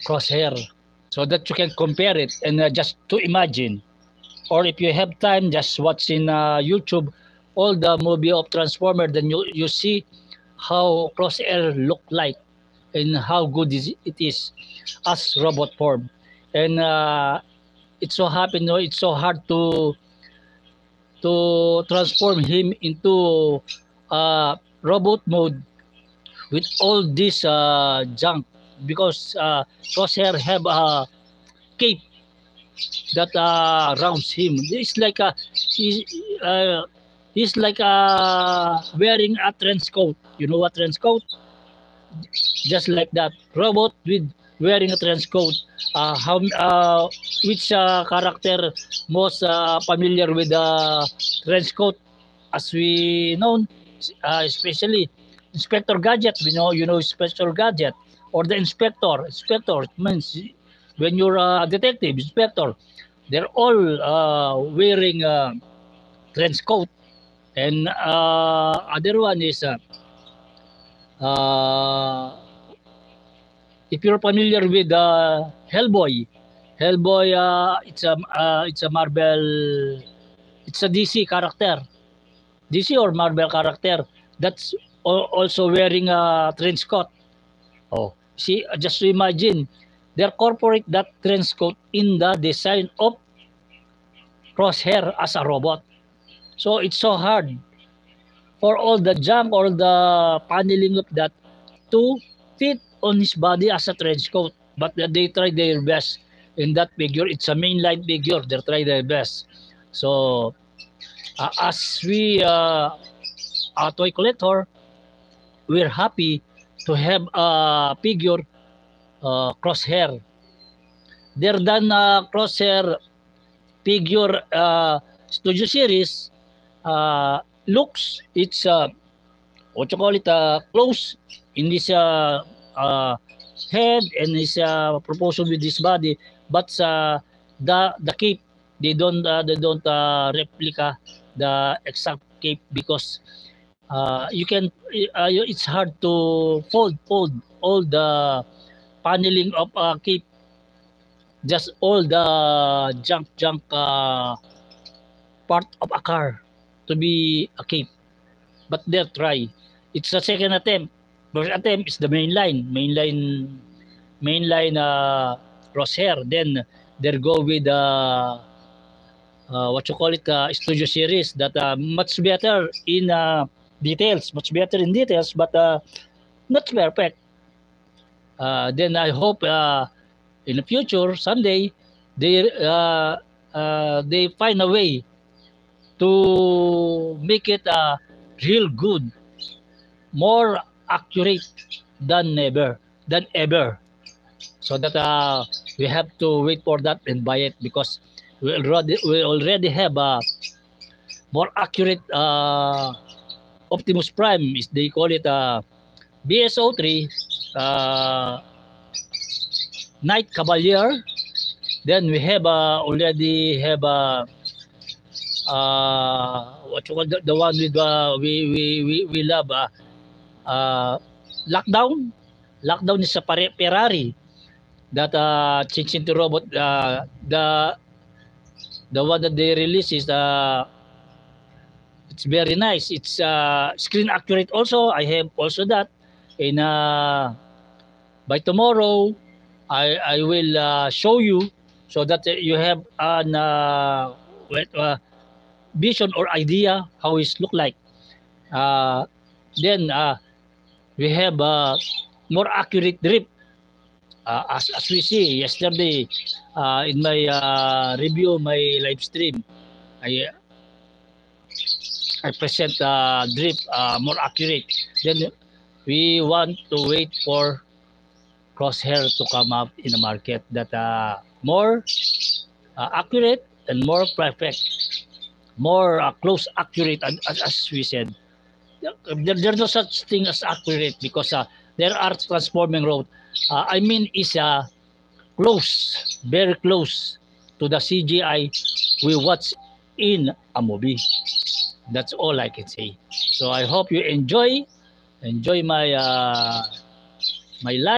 Crosshair, so that you can compare it and just to imagine. Or if you have time, just watch in YouTube all the movie of Transformer, then you see how Crosshair look like and how good it is as robot form. And it's so happy, no? It's so hard to transform him into robot mode with all this junk, because Crosshair have a cape that rounds him. It's like he's like wearing a trench coat. You know what trench coat? Just like that, robot with wearing a trench coat. Which character most familiar with the trench coat? As we know, especially Inspector Gadget. You know Inspector Gadget, or the Inspector. Inspector means when you're a detective, inspector. They're all wearing trench coat. And other one is if you're familiar with Hellboy, it's a Marvel, it's a DC character, DC or Marvel character that's also wearing a trench coat. Oh, see, just to imagine, they incorporate that trench coat in the design of Crosshair as a robot. So it's so hard for all the junk or the paneling of that to fit on his body as a trench coat. But they try their best in that figure. It's a mainline figure. They try their best. So as we a toy collector, we're happy to have a figure Crosshair. They're done Crosshair figure Studio Series looks, it's what you call it, close in this head and his proportion with his body, but the cape, they don't replica the exact cape, because you can it's hard to fold all the paneling of a cape, just all the junk part of a car to be a cape. But they'll try. It's a second attempt. First attempt is the mainline Crosshair. Then they'll go with what you call it, Studio Series, that much better in details, but not perfect. Then I hope in the future, someday, they find a way to make it real good, more accurate than ever. So that we have to wait for that and buy it, because we already have a more accurate Optimus Prime, is they call it BS03 Night Cavalier. Then we have already have what you call the one with we love, Lockdown. Lockdown is a Ferrari that changed into robot. The one that they release is it's very nice. It's screen accurate also. I have also that. And by tomorrow, I will show you, so that you have an vision or idea how it look like. Then we have more accurate drip, as we see yesterday in my review, my live stream. I present drip more accurate. Then we want to wait for Crosshair to come up in the market that more accurate and more perfect, more close accurate, as we said. There's no such thing as accurate, because there are transforming road. I mean, is close, very close to the CGI we watch in a movie. That's all I can say. So I hope you enjoy my my live.